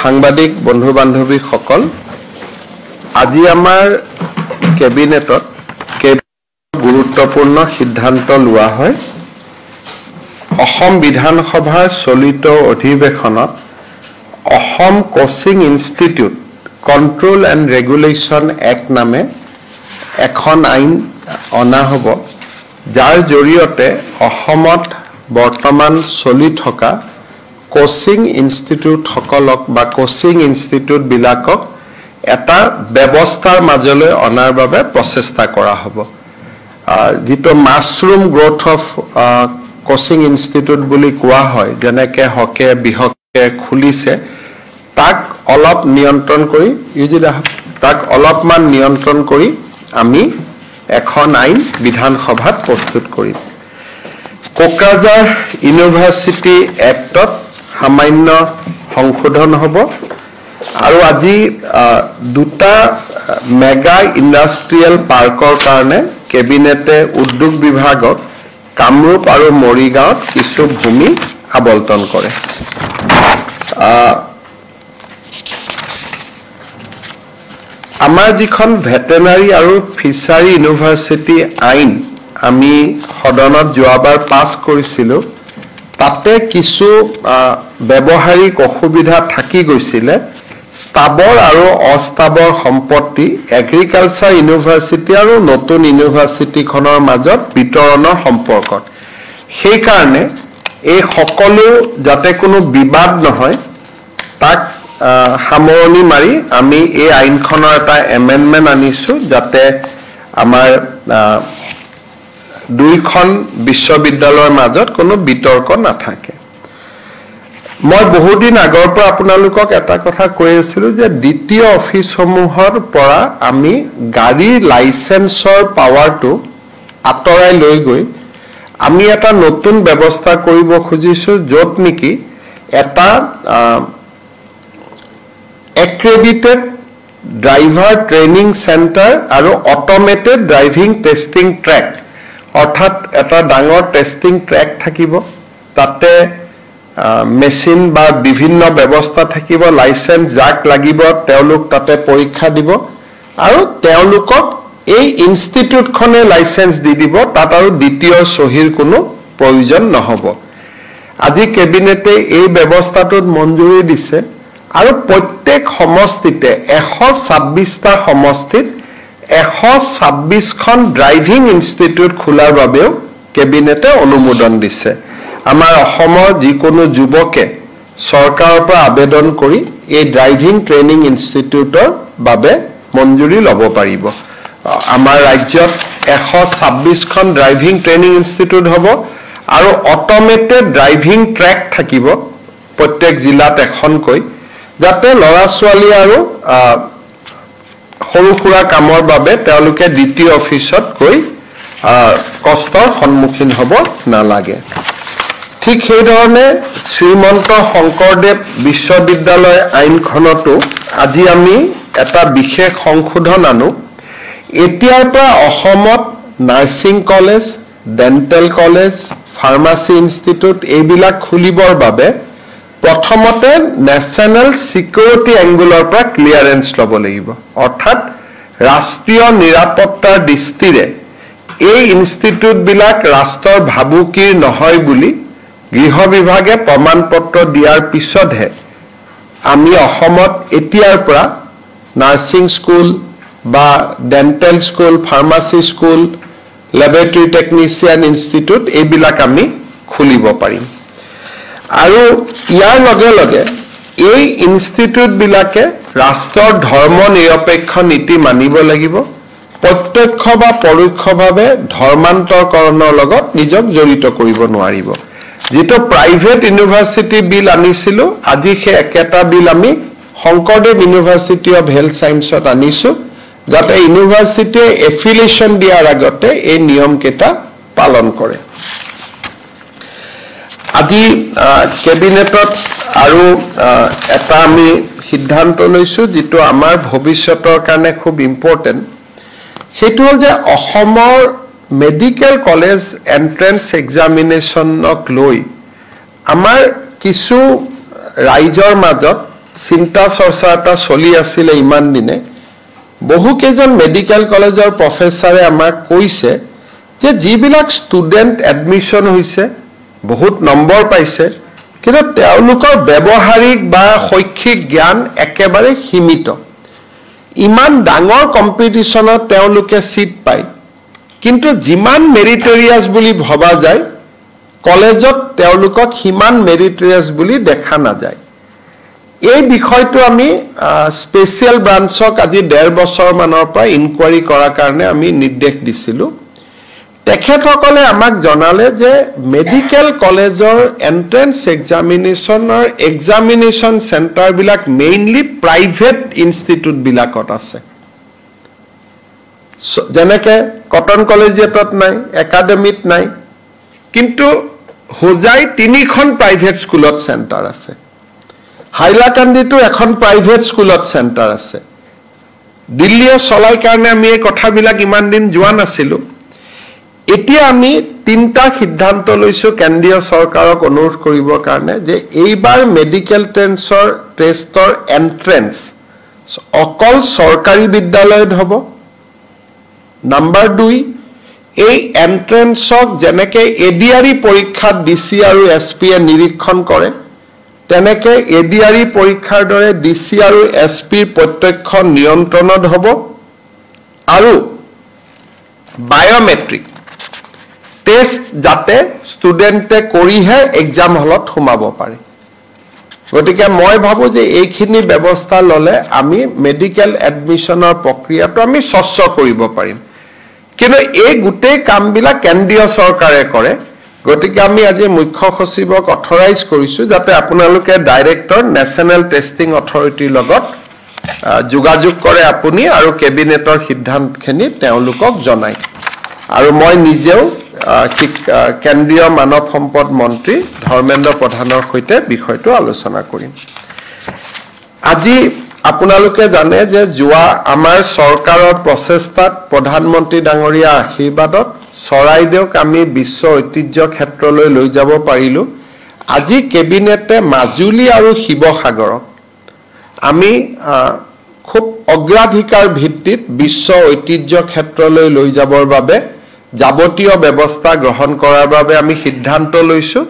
সাংবাদিক বন্ধু বান্ধৱীসকল, আজি আমাৰ কেবিনেটত গুৰুত্বপূৰ্ণ সিদ্ধান্ত লোৱা হয়। অসম বিধানসভাৰ চলিত অধিৱেশনত Assam coaching institute control and regulation act নামে এখন আইন অনা হ'ব, যাৰ জৰিয়তে অসমত বৰ্তমান চলি থকা কোচিং ইনষ্টিটিউটসকলক বা কোচিং ইনষ্টিটিউটবিলাকক এটা ব্যৱস্থাৰ মাজলৈ অনাৰ বাবে প্ৰচেষ্টা কৰা হ'ব। যিটো mushroom growth of coaching institute বুলি কোৱা হয়, যেনেকৈ হকে বিহকে খুলিছে, তাক অলপ নিয়ন্ত্ৰণ কৰি অলপমান নিয়ন্ত্ৰণ কৰি আমি এখন আইন বিধানসভাত প্ৰস্তুত কৰিম। কোকৰাঝাৰ ইউনিভাৰ্চিটি এক্টত সামান্য সংশোধন হ'ব আৰু আজি দুটা মেগা ইণ্ডাষ্ট্ৰিয়েল পাৰ্কৰ কাৰণে কেবিনেটে উদ্যোগ বিভাগক কামৰূপ আৰু মৰিগাঁৱত কিছু ভূমি আবণ্টন কৰে। আমাৰ যিখন ভেটেনাৰী আৰু ফিচাৰী ইউনিভাৰ্চিটি আইন আমি সদনত যোৱাবাৰ পাছ কৰিছিলোঁ, তাতে কিছু ব্যৱহাৰিক অসুবিধা থাকি গৈছিলে। স্থাবৰ আৰু অস্থাবৰ সম্পত্তি এগ্ৰিকালচাৰ ইউনিভাৰ্চিটি আৰু নতুন ইউনিভাৰ্চিটিখনৰ মাজত বিতৰণৰ সম্পৰ্কত। সেইকাৰণে এই সকলো যাতে কোনো বিবাদ নহয়, তাক সামৰণি মাৰি আমি এই আইনখনৰ এটা এমেণ্ডমেণ্ট আনিছোঁ, যাতে আমাৰ দুইখন বিশ্ববিদ্যালয়ৰ মাজত কোনো বিতৰ্ক নাথাকে। মই বহুদিন আগৰ পৰা আপোনালোকক এটা কথা কৈ আছিলোঁ যে দ্বিতীয় অফিচসমূহৰ পৰা আমি গাড়ীৰ লাইচেন্সৰ পাৱাৰটো আঁতৰাই লৈ গৈ আমি এটা নতুন ব্যৱস্থা কৰিব খুজিছোঁ, য'ত নেকি এটা এক্ৰেডিটেড ড্ৰাইভাৰ ট্ৰেইনিং চেণ্টাৰ আৰু অট'মেটেড ড্ৰাইভিং টেষ্টিং ট্ৰেক, অৰ্থাৎ এটা ডাঙৰ টেষ্টিং ট্ৰেক থাকিব, তাতে মেচিন বা বিভিন্ন ব্যৱস্থা থাকিব, লাইচেন্স যাক লাগিব তেওঁলোক তাতে পৰীক্ষা দিব আৰু তেওঁলোকক এই ইনষ্টিটিউটখনে লাইচেন্স দি দিব, তাত আৰু দ্বিতীয় চহীৰ কোনো প্ৰয়োজন নহ'ব। আজি কেবিনেটে এই ব্যৱস্থাটোত মঞ্জুৰি দিছে আৰু প্ৰত্যেক সমষ্টিতে 126টা সমষ্টিত 126খন ড্ৰাইভিং ইনষ্টিটিউট খোলাৰ বাবেও কেবিনেটে অনুমোদন দিছে। আমাৰ অসমৰ যিকোনো যুৱকে চৰকাৰৰ পৰা আবেদন কৰি এই ড্ৰাইভিং ট্ৰেইনিং ইনষ্টিটিউটৰ বাবে মঞ্জুৰি ল'ব পাৰিব। আমাৰ ৰাজ্যত 126খন ড্ৰাইভিং ট্ৰেইনিং ইনষ্টিটিউট হ'ব আৰু অট'মেটেড ড্ৰাইভিং ট্ৰেক থাকিব প্ৰত্যেক জিলাত এখনকৈ, যাতে ল'ৰা ছোৱালী আৰু সৰু সুৰা কামৰ বাবে তেওঁলোকে দ্বিতীয় অফিচত গৈ কষ্টৰ সন্মুখীন হ'ব নালাগে। ঠিক সেইধৰণে শ্ৰীমন্ত শংকৰদেৱ বিশ্ববিদ্যালয় আইনখনতো আজি আমি এটা বিশেষ সংশোধন আনো। এতিয়াৰ পৰা অসমত nursing college, dental college, pharmacy institute এইবিলাক খুলিবৰ বাবে প্ৰথমতে নেশ্যনেল ছিকিউৰিটি এংগুলৰ পৰা ক্লিয়াৰেন্স ল'ব লাগিব, অৰ্থাৎ ৰাষ্ট্ৰীয় নিৰাপত্তাৰ দৃষ্টিৰে এই ইনষ্টিটিউটবিলাক ৰাষ্ট্ৰৰ ভাবুকিৰ নহয় বুলি গৃহ বিভাগে প্ৰমাণ পত্ৰ দিয়াৰ পিছতহে আমি অসমত এতিয়াৰ পৰা নাৰ্ছিং স্কুল বা dental school, pharmacy school, laboratory technician institute এইবিলাক আমি খুলিব পাৰিম। আৰু ইয়াৰ লগে লগে এই ইনষ্টিটিউটবিলাকে ৰাষ্ট্ৰৰ ধৰ্ম নিৰপেক্ষ নীতি মানিব লাগিব, প্ৰত্যক্ষ বা পৰোক্ষভাৱে ধৰ্মান্তৰকৰণৰ লগত নিজক জড়িত কৰিব নোৱাৰিব। যিটো প্ৰাইভেট ইউনিভাৰ্চিটি বিল আনিছিলোঁ, আজি সেই একেটা বিল আমি শংকৰদেৱ ইউনিভাৰ্চিটি অৱ হেল্থ ছায়েন্সত আনিছোঁ, যাতে ইউনিভাৰ্চিটিয়ে এফিলিয়েশ্যন দিয়াৰ আগতে এই নিয়মকেইটা পালন কৰে। আজি কেবিনেটত আৰু এটা আমি সিদ্ধান্ত লৈছোঁ, যিটো আমাৰ ভৱিষ্যতৰ কাৰণে খুব ইম্পৰ্টেণ্ট। সেইটো হ'ল যে অসমৰ মেডিকেল কলেজ এন্ট্ৰেন্স এক্সামিনেশ্যনক লৈ আমাৰ কিছু ৰাইজৰ মাজত চিন্তা চৰ্চা এটা চলি আছিলে ইমান দিনে বহু কেইজন মেডিকেল কলেজৰ প্ৰফেছৰে আমাক কৈছে যে যিবিলাক ষ্টুডেণ্ট এডমিশ্যন হৈছে বহুত নম্বৰ পাইছে কিন্তু তেওঁলোকৰ ব্যৱহাৰিক বা শৈক্ষিক জ্ঞান একেবাৰে সীমিত ইমান ডাঙৰ কম্পিটিশনত তেওঁলোকে সিট পায় কিন্তু যিমান মেৰিটৰিয়াছ বুলি ভবা যায় কলেজত তেওঁলোকক সিমান মেৰিটৰিয়াছ বুলি দেখা নাযায় এই বিষয়টো আমি স্পেশাল ব্ৰাঞ্চক আজি 1.5 বছৰ মানৰ পৰা ইনকুৱাৰী কৰাৰ কাৰণে আমি নিৰ্দেশ দিছিলো তেখেতসকলে আমাক জনালে যে মেডিকেল কলেজৰ এন্ট্ৰেন্স এক্সামিনেশন সেন্টাৰ বিলাক মেইনলি প্ৰাইভেট ইনষ্টিটিউট বিলাকত আছে যেনেকে কটন কলেজিয়েটত নাই একাডেমিত নাই কিন্তু হোজাই 3খন প্ৰাইভেট স্কুলত সেন্টাৰ আছে হাইলাকান্দিতো এখন প্ৰাইভেট স্কুলত সেন্টাৰ আছে দিল্লীয়ে চলাই কাৰণে আমি এই কথাবিলাক ইমান দিন যোৱা নাছিলো এতিয়া আমি 3টা সিদ্ধান্ত লৈছো কেন্দ্ৰীয় চৰকাৰক অনুৰোধ কৰিবৰ কাৰণে যে এইবাৰ মেডিকেল টেষ্টৰ এন্ট্ৰেন্স অকল চৰকাৰী বিদ্যালয়ত হ'ব নাম্বাৰ 2 এই এন্ট্ৰেন্সক যেনেকে এডিআৰই পৰীক্ষাত ডিসি আৰু এসপিয়ে নিৰীক্ষণ কৰে তেনেকে এডিআৰই পৰীক্ষাৰ দৰে ডিসি আৰু এসপিৰ প্ৰত্যক্ষ নিয়ন্ত্ৰণত হ'ব আৰু বায়োমেট্ৰিক টেষ্ট যাতে ষ্টুডেণ্টে কৰিহে এক্সাম হলত সোমাব পাৰে গতিকে মই ভাবো যে এইখিনি ব্যৱস্থা ললে আমি মেডিকেল এডমিশনৰ প্ৰক্ৰিয়াটো আমি স্বচ্ছ কৰিব পাৰিম কিন্তু এই গোটেই কামবিলাক কেন্দ্ৰীয় চৰকাৰে কৰে গতিকে আমি আজি মুখ্য সচিবক অথৰাইজ কৰিছো যাতে আপোনালোকে ডাইৰেক্টৰ নেশ্যনেল টেষ্টিং অথৰিটিৰ লগত যোগাযোগ কৰে আপুনি আৰু কেবিনেটৰ সিদ্ধান্তখিনি তেওঁলোকক জনায় আৰু মই নিজেও কেন্দ্ৰীয় মানৱ সম্পদ মন্ত্ৰী ধৰ্মেন্দ্ৰ প্ৰধানৰ সৈতে বিষয়টো আলোচনা কৰিম আজি আপোনালোকে জানে যে যোৱা আমাৰ চৰকাৰৰ প্ৰচেষ্টাত প্ৰধানমন্ত্ৰী ডাঙৰীয়া আশীৰ্বাদত চৰাইদেউক আমি বিশ্ব ঐতিহ্য ক্ষেত্ৰলৈ লৈ যাব পাৰিলো আজি কেবিনেটে মাজুলী আৰু শিৱসাগৰক আমি খুব অগ্ৰাধিকাৰ ভিত্তিত বিশ্ব ঐতিহ্য ক্ষেত্ৰলৈ লৈ যাবৰ বাবে যাৱতীয় ব্যৱস্থা গ্ৰহণ কৰাৰ বাবে আমি সিদ্ধান্ত লৈছো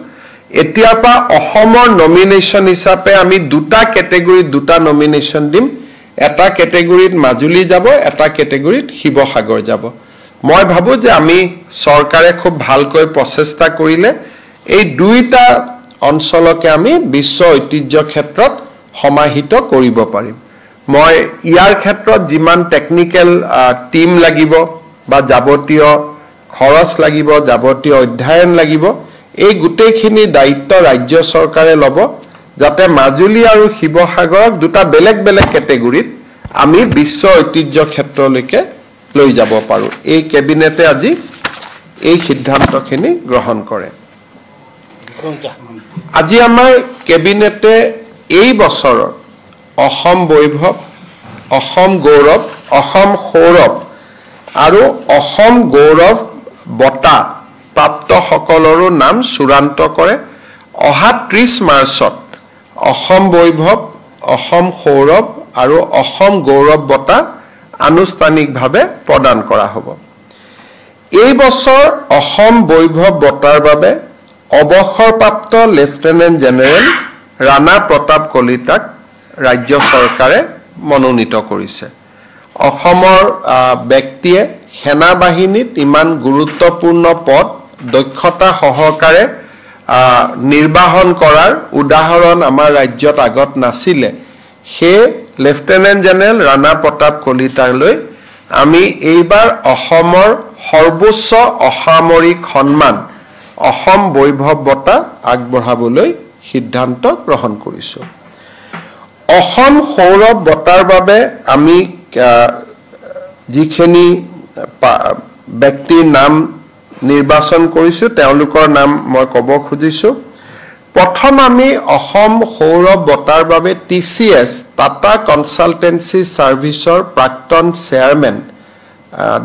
এতিয়াৰ পৰা অসমৰ নমিনেশ্যন হিচাপে আমি 2টা কেটেগৰীত 2টা নমিনেশ্যন দিম এটা কেটেগৰীত মাজুলী যাব এটা কেটেগৰীত শিৱসাগৰ যাব মই ভাবো যে আমি চৰকাৰে খুব ভালকৈ প্ৰচেষ্টা কৰিলে এই 2টা অঞ্চলকে আমি বিশ্ব ঐতিহ্য ক্ষেত্ৰত সমাহিত কৰিব পাৰিম মই ইয়াৰ ক্ষেত্ৰত যিমান টেকনিক্যাল টিম লাগিব বা যাৱতীয় খৰচ লাগিব যাৱতীয় অধ্যয়ন লাগিব এই গোটেইখিনি দায়িত্ব ৰাজ্য চৰকাৰে ল'ব যাতে মাজুলী আৰু শিৱসাগৰক 2টা বেলেগ বেলেগ কেটেগৰীত আমি বিশ্ব ঐতিহ্য ক্ষেত্ৰলৈকে লৈ যাব পাৰো এই কেবিনেটে আজি এই সিদ্ধান্তখিনি গ্ৰহণ কৰে আজি আমাৰ কেবিনেটে এই বছৰৰ অসম বৈভৱ অসম গৌৰৱ অসম সৌৰভ আৰু অসম গৌৰৱ বঁটা প্ৰাপ্ত সকলৰো নাম চূড়ান্ত কৰে অহা 30 মাৰ্চত অসম বৈভৱ অসম সৌৰভ আৰু অসম গৌৰৱ বঁটা আনুষ্ঠানিকভাৱে প্ৰদান কৰা হ'ব এই বছৰ অসম বৈভৱ বঁটাৰ বাবে অৱসৰপ্ৰাপ্ত লেফটেনেণ্ট জেনেৰেল ৰাণা প্ৰতাপ কলিতাক ৰাজ্য চৰকাৰে মনোনীত কৰিছে অসমৰ ব্যক্তিয়ে সেনা বাহিনীত ইমান গুৰুত্বপূৰ্ণ পদ দক্ষতা সহকাৰে নিৰ্বাহন কৰাৰ উদাহৰণ আমাৰ ৰাজ্যত আগত নাছিলে হে লেফটেনেণ্ট জেনেৰেল ৰাণা প্ৰতাপ কলিতালৈ আমি এইবাৰ অসমৰ সৰ্বোচ্চ অসামৰিক সন্মান অসম বৈভৱ বঁটা আগবঢ়াবলৈ সিদ্ধান্ত গ্ৰহণ কৰিছো অসম সৌৰভ বঁটাৰ বাবে আমি যিখিনি ব্যক্তিৰ নাম নিৰ্বাচন কৰিছো তেওঁলোকৰ নাম মই ক'ব খুজিছো প্ৰথম আমি অসম সৌৰভ বঁটাৰ বাবে TCS টাটা কনসালটেন্সি সাৰ্ভিসৰ প্ৰাক্তন চেয়াৰমেন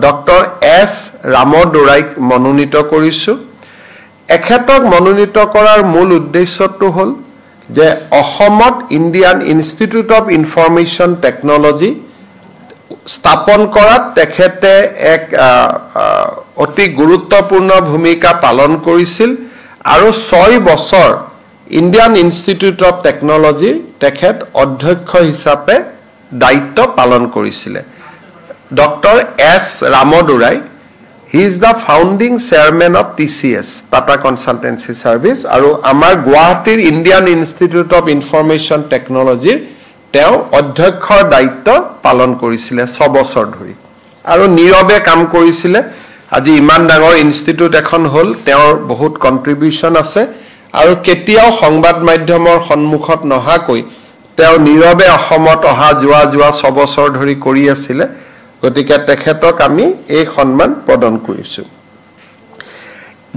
ডক্টৰ S ৰামদুৰাইক মনোনীত কৰিছো এখেতক মনোনীত কৰাৰ মূল উদ্দেশ্যটো হ'ল যে অসমত Indian institute of information technology স্থাপন কৰাত তেখেতে এক অতি গুৰুত্বপূৰ্ণ ভূমিকা পালন কৰিছিল আৰু 6 বছৰ ইণ্ডিয়ান ইনষ্টিটিউট অফ টেকনলজিৰ তেখেত অধ্যক্ষ হিচাপে দায়িত্ব পালন কৰিছিল doctor S Ramadurai He is the founding chairman of TCS, Tata Consultancy Service, আৰু আমাৰ গুৱাহাটীৰ ইণ্ডিয়ান ইনষ্টিটিউট অফ ইনফৰমেশ্যন টেকনলজিৰ তেওঁ অধ্যক্ষৰ দায়িত্ব পালন কৰিছিল 6 বছৰ ধৰি আৰু নীৰৱে কাম কৰিছিল আজি ইমান ডাঙৰ ইনষ্টিটিউট এখন হ'ল তেওঁৰ বহুত কন্ট্ৰিবিউশন আছে আৰু কেতিয়াও সংবাদ মাধ্যমৰ সন্মুখত নহাকৈ তেওঁ নীৰৱে অসমত অহা যোৱা 6 বছৰ ধৰি কৰি আছিল গতিকে তেখেতক আমি এই সন্মান প্ৰদান কৰিছো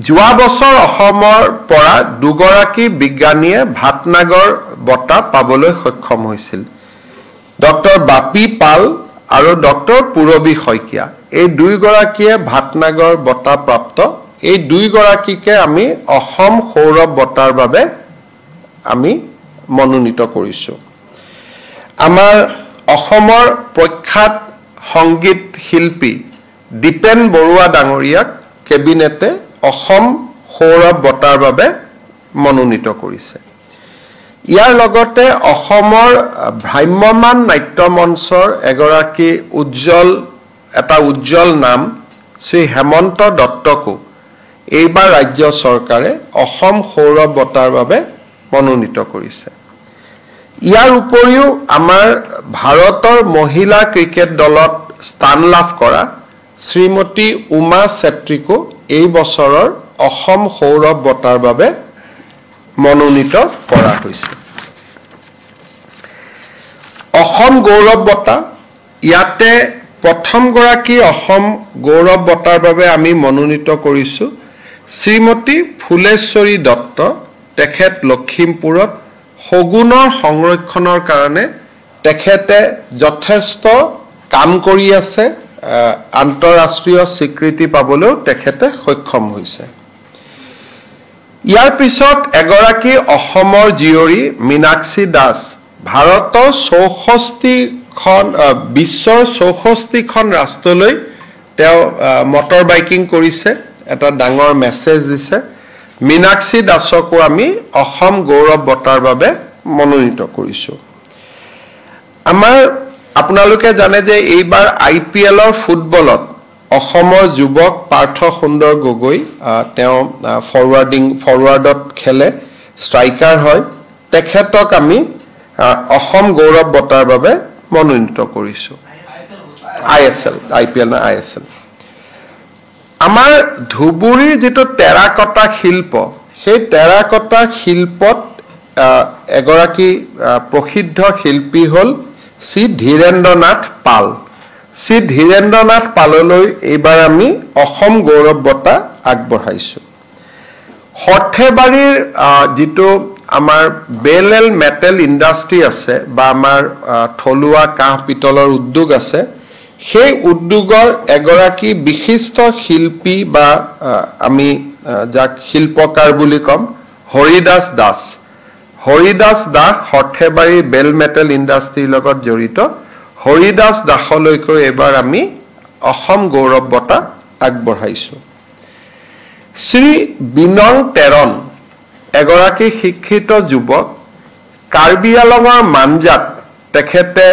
যোৱা বছৰ অসমৰ পৰা দুগৰাকী বিজ্ঞানীয়ে ভাটনাগৰ বঁটা পাবলৈ সক্ষম হৈছিল ডক্টৰ বাপি পাল আৰু ডক্টৰ পুৰবী শইকীয়া এই দুইগৰাকীয়ে ভাটনাগৰ বঁটা প্ৰাপ্ত এই দুইগৰাকীকে আমি অসম সৌৰভ বঁটাৰ বাবে আমি মনোনীত কৰিছো আমাৰ অসমৰ প্ৰখ্যাত সংগীত শিল্পী দীপেন বৰুৱা ডাঙৰীয়াক কেবিনেটে অসম সৌৰভ বঁটাৰ বাবে মনোনীত কৰিছে ইয়াৰ লগতে অসমৰ ভ্ৰাম্যমান নাট্য মঞ্চৰ এগৰাকী উজ্জ্বল নাম শ্ৰী হেমন্ত দত্তকো এইবাৰ ৰাজ্য চৰকাৰে অসম সৌৰভ বঁটাৰ বাবে মনোনীত কৰিছে ইয়াৰ উপৰিও আমাৰ ভাৰতৰ মহিলা ক্ৰিকেট দলত স্থান লাভ কৰা শ্ৰীমতী উমা চেত্ৰীকো এই বছৰৰ অসম সৌৰভ বঁটাৰ বাবে মনোনীত কৰা হৈছে অসম গৌৰৱ বঁটা ইয়াতে প্ৰথম গৰাকী অসম গৌৰৱ বঁটাৰ বাবে আমি মনোনীত কৰিছো শ্ৰীমতী ফুলেশ্বৰী দত্ত তেখেত লখিমপুৰত সগুণৰ সংৰক্ষণৰ কাৰণে তেখেতে যথেষ্ট কাম কৰি আছে আন্তঃৰাষ্ট্ৰীয় স্বীকৃতি পাবলৈ তেখেতে সক্ষম হৈছে ইয়াৰ পিছত এগৰাকী অসমৰ জীয়ৰী মীনাক্ষী দাস ভাৰতৰ 64খন বিশ্বৰ 64খন ৰাষ্ট্ৰলৈ তেওঁ মটৰ বাইকিং কৰিছে এটা ডাঙৰ মেছেজ দিছে মীনাক্ষী দাসকো আমি অসম গৌৰৱ বঁটাৰ বাবে মনোনীত কৰিছো আমাৰ আপোনালোকে জানে যে এইবাৰ আইপিএলৰ ফুটবলত অসমৰ যুৱক পাৰ্থ সুন্দৰ গগৈ তেওঁ ফৰৱাৰ্ডত খেলে ষ্ট্ৰাইকাৰ হয় তেখেতক আমি অসম গৌৰৱ বঁটাৰ বাবে মনোনীত কৰিছো আইপিএল আমাৰ ধুবুৰীৰ যেটো টেৰাকটা শিল্প সেই টেৰাকটা শিল্পত এগৰাকী প্ৰসিদ্ধ শিল্পী হ'ল শ্ৰী ধীৰেন্দ্ৰনাথ পাল শ্ৰী ধীৰেন্দ্ৰনাথ পাললৈ এইবাৰ আমি অসম গৌৰৱ বঁটা আগবঢ়াইছো হৰ্থেবাৰীৰ যেটো আমাৰ বেলেল মেটেল ইণ্ডাষ্ট্ৰি আছে বা আমাৰ থলুৱা কাঁহ পিতলৰ উদ্যোগ আছে সেই উদ্যোগৰ এগৰাকী বিশিষ্ট শিল্পী বা আমি যাক শিল্পকাৰ বুলি কম হৰিদাস দাস হৰ্থেবাৰী বেল মেটেল ইণ্ডাষ্ট্ৰিৰ লগত জড়িত হৰিদাস দাসলৈকে এবাৰ আমি অসম গৌৰৱ বঁটা আগবঢ়াইছো শ্ৰী বিনং তেৰণ এগৰাকী শিক্ষিত যুৱক কাৰ্বি আলঙৰ মানজাত তেখেতে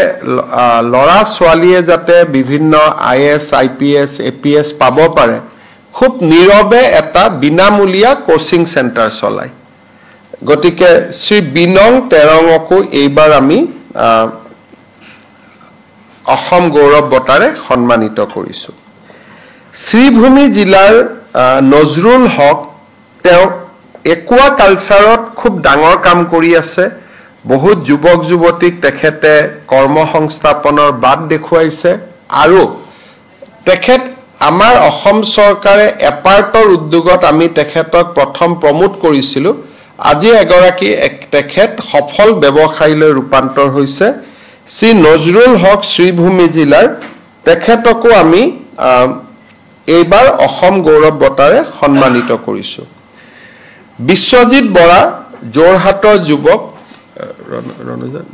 লৰা ছোৱালীয়ে যাতে বিভিন্ন আইএছ আইপিএছ এপিএছ পাব পাৰে খুব নীৰৱে এটা বিনামূলীয়া কোচিং চেণ্টাৰ চলায় গতিকে শ্ৰী বিনং তেৰঙকো এইবাৰ আমি অসম গৌৰৱ বঁটাৰে সন্মানিত কৰিছো শ্ৰীভূমি জিলাৰ নজৰুল হক তেওঁ একুৱা কালচাৰত খুব ডাঙৰ কাম কৰি আছে বহুত যুৱক যুৱতীক তেখেতে কৰ্মসংস্থাপনৰ বাট দেখুৱাইছে আৰু তেখেত আমাৰ অসম চৰকাৰে এপাৰ্টৰ উদ্যোগত আমি তেখেতক প্ৰথম প্ৰমোট কৰিছিলো আজি এগৰাকী তেখেত সফল ব্যৱসায়ীলৈ ৰূপান্তৰ হৈছে শ্ৰী নজৰুল হক শ্ৰীভূমি জিলাৰ তেখেতকো আমি এইবাৰ অসম গৌৰৱ বঁটাৰে সন্মানিত কৰিছো বিশ্বজিৎ বৰা যোৰহাটৰ যুৱক ৰণুজন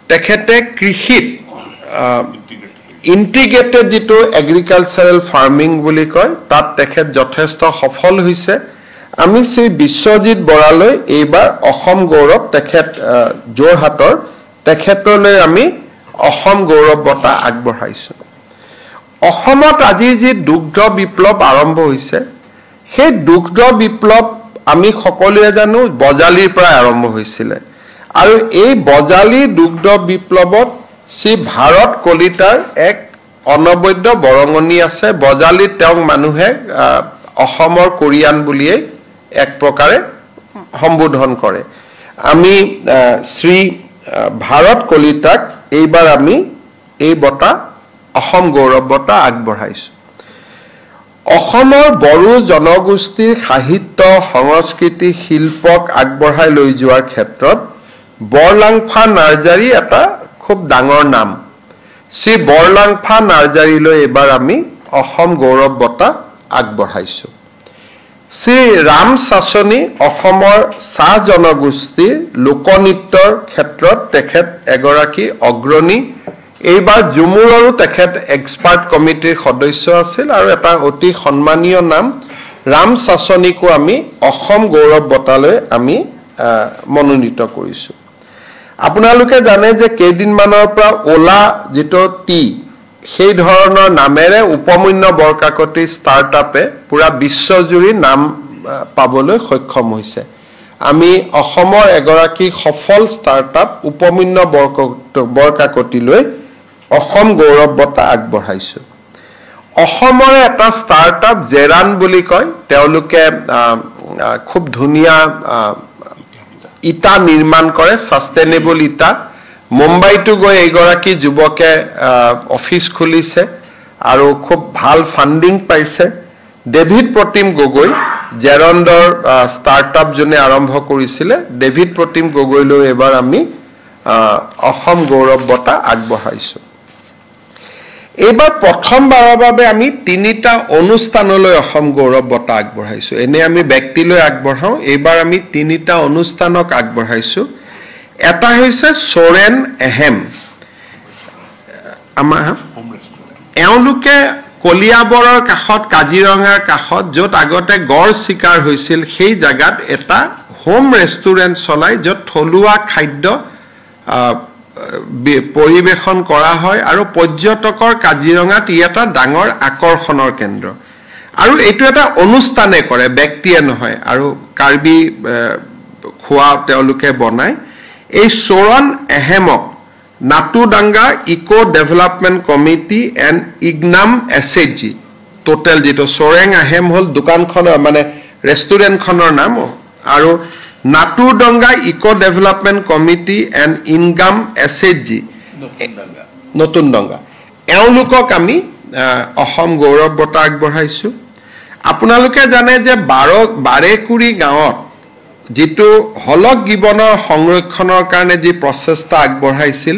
তেখেতে কৃষিত ইন্টিগ্ৰেটেড যেটো এগ্ৰিকালচাৰেল ফাৰ্মিং বুলি কয় তাত তেখেত যথেষ্ট সফল হৈছে আমি শ্ৰী বিশ্বজিৎ বৰালৈ এইবাৰ অসম গৌৰৱ তেখেত যোৰহাটৰ তেখেতলৈ আমি অসম গৌৰৱ বঁটা আগবঢ়াইছো অসমত আজি যি দুগ্ধ বিপ্লৱ আৰম্ভ হৈছে সেই দুগ্ধ বিপ্লৱ আমি সকলোৱে জানো বজালিৰ পৰা আৰম্ভ হৈছিল আৰু এই বজালি দুগ্ধ বিপ্লৱত শ্ৰী ভাৰত কলিতাৰ এক অনবদ্য বৰঙণি আছে বজালিত তেওঁক মানুহে অসমৰ কোৰিয়ান বুলিয়ে এক প্ৰকাৰে সম্বোধন কৰে আমি শ্ৰী ভাৰত কলিতাক এইবাৰ আমি এই বঁটা অসম গৌৰৱ বঁটা আগবঢ়াইছো অসমৰ বড়ো জনগোষ্ঠীৰ সাহিত্য সংস্কৃতি শিল্পক আগবঢ়াই লৈ যোৱাৰ ক্ষেত্ৰত বৰলাংফা নাৰ্জাৰী এটা খুব ডাঙৰ নাম শ্ৰী বৰলাংফা নাৰ্জাৰীলৈ এবাৰ আমি অসম গৌৰৱ বঁটা আগবঢ়াইছো শ্ৰী ৰাম চাচনি অসমৰ চাহ জনগোষ্ঠীৰ লোকনৃত্যৰ ক্ষেত্ৰত তেখেত এগৰাকী অগ্ৰণী এইবাৰ জুমুৰৰো তেখেত এক্সপাৰ্ট কমিটিৰ সদস্য আছিল আৰু এটা অতি সন্মানীয় নাম ৰাম চাচনিকো আমি অসম গৌৰৱ বঁটালৈ আমি মনোনীত কৰিছো আপোনালোকে জানে যে কেইদিনমানৰ পৰা ওলা যেটো টি সেই ধৰণৰ নামেৰে উপমন্য বৰকাকতি ষ্টাৰ্টআপে পুৰা বিশ্বজুৰি নাম পাবলৈ সক্ষম হৈছে আমি অসমৰ এগৰাকী সফল ষ্টাৰ্টআপ উপমন্য বৰকাকতিলৈ অসম গৌৰৱ বঁটা আগবঢ়াইছো অসমৰ এটা ষ্টাৰ্টআপ জেৰান বুলি কয় তেওঁলোকে খুব ধুনীয়া ইটা নিৰ্মাণ কৰে সাস্টেইনেবল ইটা মুম্বাইতো গৈ এগৰাকী যুৱকে অফিস খুলিছে আৰু খুব ভাল ফান্ডিং পাইছে ডেভিড প্ৰতিম গগৈ জেৰণ্ডৰ ষ্টাৰ্টআপ জনে আৰম্ভ কৰিছিলে ডেভিড প্ৰতিম গগৈলৈ এবাৰ আমি অসম গৌৰৱ বঁটা আগবঢ়াইছো এইবাৰ প্ৰথমবাৰৰ বাবে আমি তিনিটা অনুষ্ঠানলৈ অসম গৌৰৱ বঁটা আগবঢ়াইছো এনে আমি ব্যক্তিলৈ আগবঢ়াও এইবাৰ আমি তিনিটা অনুষ্ঠানক আগবঢ়াইছো এটা হৈছে সোৰেন এহেম আমাৰ এওঁলোকে কলিয়াবৰৰ কাষত কাজিৰঙাৰ কাষত য'ত আগতে গড় শিকাৰ হৈছিল সেই জায়গাত এটা হোম ৰেষ্টুৰেণ্ট চলাই য'ত থলুৱা খাদ্য পৰিবেশন কৰা হয় আৰু পৰ্যটকৰ কাজিৰঙাত ই এটা ডাঙৰ আকৰ্ষণৰ কেন্দ্ৰ আৰু এইটো এটা অনুষ্ঠানে কৰে ব্যক্তিয়ে নহয় আৰু কাৰ্বি খোৱা তেওঁলোকে বনায় এই সোৰণ এহেমক Natudanga eco development committee and income SHG total যেটো সোৰেং আহেম হল দোকানখনৰ মানে ৰেষ্টুৰেণ্টখনৰ নাম আৰু Natudanga eco development committee and income SHG নতুন ডঙ্গা এওঁলোকক আমি অসম গৌৰৱ বঁটা আগবঢ়াইছো আপোনালোকে জানে যে বাৰেকুৰি গাঁৱত যেটো হলক গিবনৰ সংৰক্ষণৰ কাৰণে যি প্ৰচেষ্টা আগবঢ়াইছিল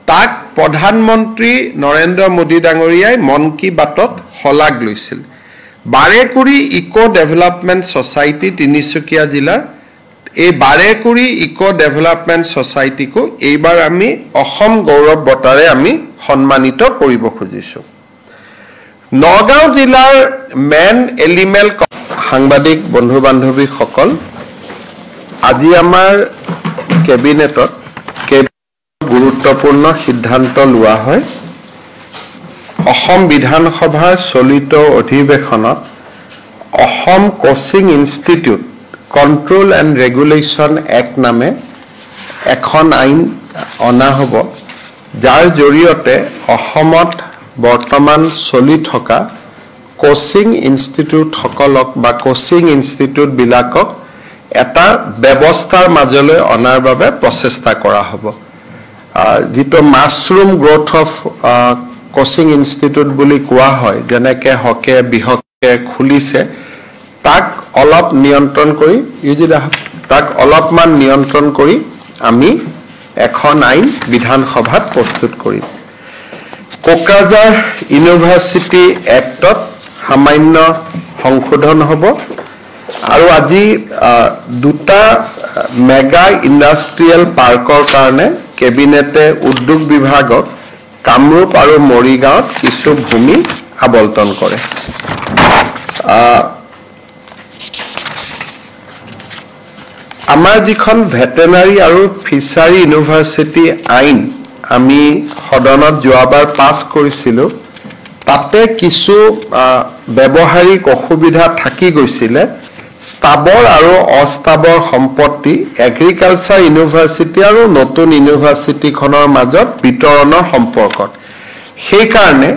তাক প্ৰধানমন্ত্ৰী নৰেন্দ্ৰ মোদী ডাঙৰীয়াই মন কি বাতত হলাগ লৈছিল Barekuri eco development society Tinsukia জিলাৰ এই বাৰেকুৰি ইকো ডেভেলপমেন্ট সোসাইটিকো এইবাৰ আমি অসম গৌৰৱ বঁটাৰে আমি সন্মানিত কৰিব খুজিছো নগাঁও জিলাৰ মেন এলিমেল সাংবাদিক বন্ধু বান্ধৱীসকল আজি আমাৰ কেবিনেটত গুৰুত্বপূৰ্ণ সিদ্ধান্ত লোৱা হয় অসম বিধানসভাৰ চলিত অধিৱেশনত Assam coaching institute control and regulation act নামে এখন আইন অনা হ'ব যাৰ জৰিয়তে অসমত বৰ্তমান চলি থকা কোচিং ইনষ্টিটিউট সকলক বা কোচিং ইনষ্টিটিউট বিলাকক এটা ব্যৱস্থাৰ মাজলৈ অনাৰ বাবে প্ৰচেষ্টা কৰা হ'ব যেটো mushroom growth of coaching institute বুলি কোৱা হয় যেনেকৈ হকে বিহকে খুলিছে তাক অলপ নিয়ন্ত্ৰণ কৰি তাক অলপমান নিয়ন্ত্ৰণ কৰি আমি এখন আইন বিধানসভাত প্ৰস্তুত কৰিম কোকৰাঝাৰ ইউনিভাৰ্চিটি এক্টত সামান্য সংশোধন হ'ব আৰু আজি দুটা মেগা ইণ্ডাষ্ট্ৰিয়েল পাৰ্কৰ কাৰণে কেবিনেটে উদ্যোগ বিভাগক কামৰূপ আৰু মৰিগাঁৱত কিছু ভূমি আবণ্টন কৰে। আমাৰ যিখন ভেটেনাৰী আৰু ফিচাৰী ইউনিভাৰ্চিটি আইন আমি সদনত যোৱাবাৰ পাছ কৰিছিলোঁ, তাতে কিছু ব্যৱহাৰিক অসুবিধা থাকি গৈছিলে স্থাবৰ আৰু অস্থাবৰ সম্পত্তি এগ্ৰিকালচাৰ ইউনিভাৰ্চিটি আৰু নতুন ইউনিভাৰ্চিটিখনৰ মাজত বিতৰণৰ সম্পৰ্কত। সেইকাৰণে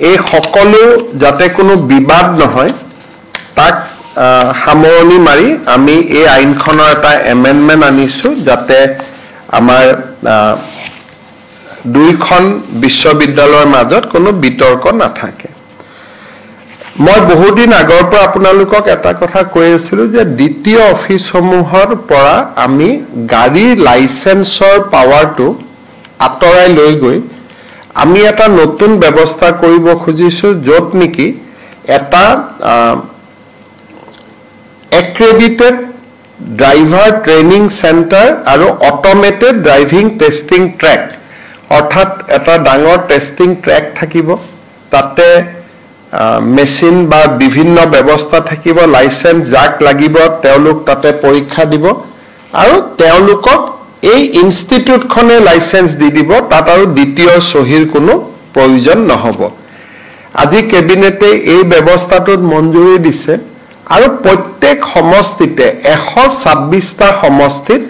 এই সকলো যাতে কোনো বিবাদ নহয় তাক সামৰণি মাৰি আমি এই আইনখনৰ এটা এমেণ্ডমেণ্ট আনিছোঁ, যাতে আমাৰ দুইখন বিশ্ববিদ্যালয়ৰ মাজত কোনো বিতৰ্ক নাথাকে। মই বহুদিন আগৰ পৰা আপোনালোকক এটা কথা কৈ আছিলোঁ যে দ্বিতীয় অফিচসমূহৰ পৰা আমি গাড়ীৰ লাইচেন্সৰ পাৱাৰটো আঁতৰাই লৈ গৈ আমি এটা নতুন ব্যৱস্থা কৰিব খুজিছোঁ, য'ত নেকি এটা এক্ৰেডিটেড ড্ৰাইভাৰ ট্ৰেইনিং চেণ্টাৰ আৰু অট'মেটেড ড্ৰাইভিং টেষ্টিং ট্ৰেক, অৰ্থাৎ এটা ডাঙৰ টেষ্টিং ট্ৰেক থাকিব, তাতে মেচিন বা বিভিন্ন ব্যৱস্থা থাকিব, লাইচেন্স যাক লাগিব তেওঁলোক তাতে পৰীক্ষা দিব আৰু তেওঁলোকক এই ইনষ্টিটিউটখনে লাইচেন্স দি দিব, তাত আৰু দ্বিতীয় চহীৰ কোনো প্ৰয়োজন নহ'ব। আজি কেবিনেটে এই ব্যৱস্থাটোত মঞ্জুৰি দিছে আৰু প্ৰত্যেক সমষ্টিতে 126টা সমষ্টিত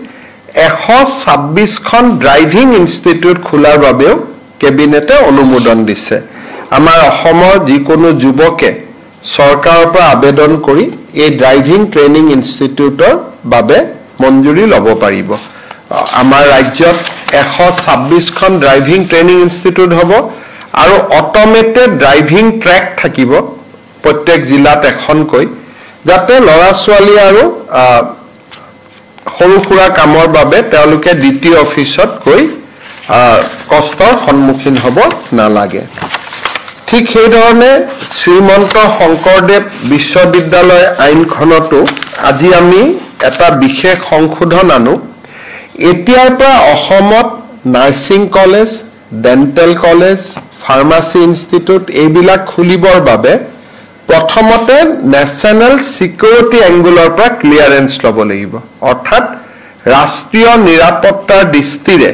126খন ড্ৰাইভিং ইনষ্টিটিউট খোলাৰ বাবেও কেবিনেটে অনুমোদন দিছে। আমাৰ অসমৰ যিকোনো যুৱকে চৰকাৰৰ পৰা আবেদন কৰি এই ড্ৰাইভিং ট্ৰেইনিং ইনষ্টিটিউটৰ বাবে মঞ্জুৰি ল'ব পাৰিব। আমাৰ ৰাজ্যত 126খন ড্ৰাইভিং ট্ৰেইনিং ইনষ্টিটিউট হ'ব আৰু অট'মেটেড ড্ৰাইভিং ট্ৰেক থাকিব প্ৰত্যেক জিলাত এখনকৈ, যাতে ল'ৰা ছোৱালী আৰু সৰু সুৰা কামৰ বাবে তেওঁলোকে দ্বিতীয় অফিচত গৈ কষ্টৰ সন্মুখীন হ'ব নালাগে। ঠিক সেইধৰণে শ্ৰীমন্ত শংকৰদেৱ বিশ্ববিদ্যালয় আইনখনতো আজি আমি এটা বিশেষ সংশোধন আনো। এতিয়াৰ পৰা অসমত nursing college, dental college, pharmacy institute এইবিলাক খুলিবৰ বাবে প্ৰথমতে নেশ্যনেল ছিকিউৰিটি এংগুলৰ পৰা ক্লিয়াৰেন্স ল'ব লাগিব, অৰ্থাৎ ৰাষ্ট্ৰীয় নিৰাপত্তাৰ দৃষ্টিৰে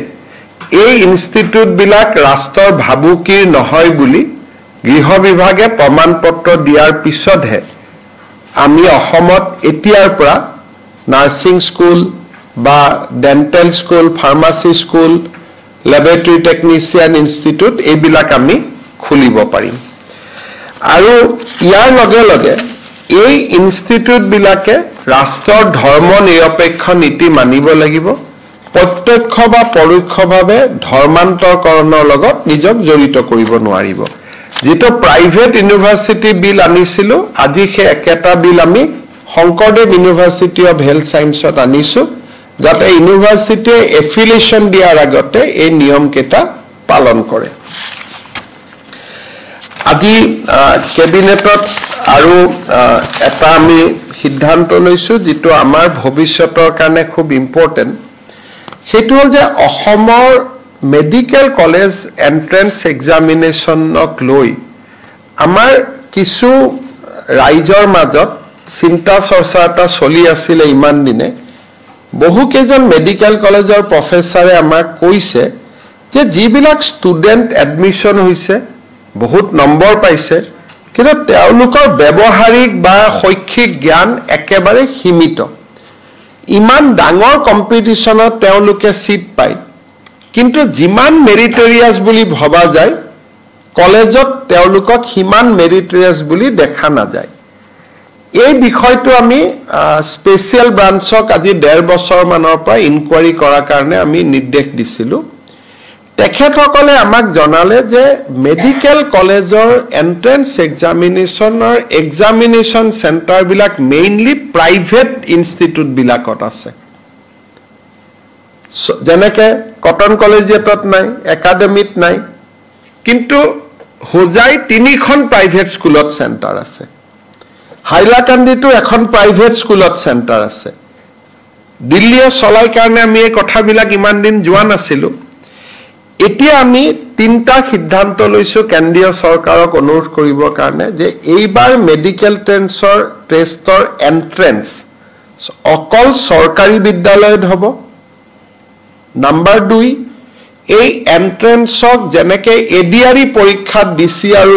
এই ইনষ্টিটিউটবিলাক ৰাষ্ট্ৰৰ ভাবুকিৰ নহয় বুলি গৃহ বিভাগে প্ৰমাণ পত্ৰ দিয়াৰ পিছতহে আমি অসমত এতিয়াৰ পৰা নাৰ্ছিং স্কুল বা dental school, pharmacy school, laboratory technician institute এইবিলাক আমি খুলিব পাৰিম। আৰু ইয়াৰ লগে লগে এই ইনষ্টিটিউটবিলাকে ৰাষ্ট্ৰৰ ধৰ্ম নিৰপেক্ষ নীতি মানিব লাগিব, প্ৰত্যক্ষ বা পৰোক্ষভাৱে ধৰ্মান্তৰকৰণৰ লগত নিজক জড়িত কৰিব নোৱাৰিব। যিটো প্ৰাইভেট ইউনিভাৰ্চিটি বিল আনিছিলোঁ, আজি সেই একেটা বিল আমি শংকৰদেৱ ইউনিভাৰ্চিটি অৱ হেল্থ ছায়েন্সত আনিছোঁ, যাতে ইউনিভাৰ্চিটিয়ে এফিলিয়েশ্যন দিয়াৰ আগতে এই নিয়মকেইটা পালন কৰে। আজি কেবিনেটত আৰু এটা আমি সিদ্ধান্ত লৈছোঁ, যিটো আমাৰ ভৱিষ্যতৰ কাৰণে খুব ইম্পৰ্টেণ্ট। সেইটো হ'ল যে অসমৰ মেডিকেল কলেজ এণ্ট্ৰেন্স এক্সামিনেশ্যনক লৈ আমাৰ কিছু ৰাইজৰ মাজত চিন্তা চৰ্চা এটা চলি আছিলে ইমান দিনে। বহুকেইজন মেডিকেল কলেজৰ প্ৰফেচাৰে আমাক কৈছে যে যিবিলাক ষ্টুডেণ্ট এডমিশ্যন হৈছে, বহুত নম্বৰ পাইছে, কিন্তু তেওঁলোকৰ ব্যৱহাৰিক বা শৈক্ষিক জ্ঞান একেবাৰে সীমিত। ইমান ডাঙৰ কম্পিটিশ্যনত তেওঁলোকে ছিট পায়, কিন্তু যিমান মেৰিটৰিয়াছ বুলি ভবা যায় কলেজত তেওঁলোকক সিমান মেৰিটৰিয়াছ বুলি দেখা নাযায়। এই বিষয়টো আমি স্পেচিয়েল ব্ৰাঞ্চক আজি 1.5 বছৰমানৰ পৰা ইনকুৱাৰী কৰাৰ কাৰণে আমি নিৰ্দেশ দিছিলোঁ। তেখেতসকলে আমাক জনালে যে মেডিকেল কলেজৰ এণ্ট্ৰেন্স এক্সামিনেশ্যনৰ এক্সামিনেশ্যন চেণ্টাৰবিলাক মেইনলি প্ৰাইভেট ইনষ্টিটিউটবিলাকত আছে, যেনেকৈ কটন কলেজিয়েটত নাই, একাডেমিত নাই, কিন্তু হোজাই 3খন প্ৰাইভেট স্কুলত চেণ্টাৰ আছে, হাইলাকান্দিতো এখন প্ৰাইভেট স্কুলত চেণ্টাৰ আছে, দিল্লীয়ে চলাই কাৰণে আমি এই কথাবিলাক ইমান দিন যোৱা নাছিলো এতিয়া আমি তিনটা সিদ্ধান্ত লৈছো কেন্দ্ৰীয় চৰকাৰক অনুৰোধ কৰিবৰ কাৰণে যে এইবাৰ মেডিকেল টেষ্টৰ এন্ট্ৰেন্স অকল চৰকাৰী বিদ্যালয়ত হ'ব নাম্বাৰ 2 এই এন্ট্ৰেন্সক যেনেকৈ এডিআৰই পৰীক্ষাত ডিসি আৰু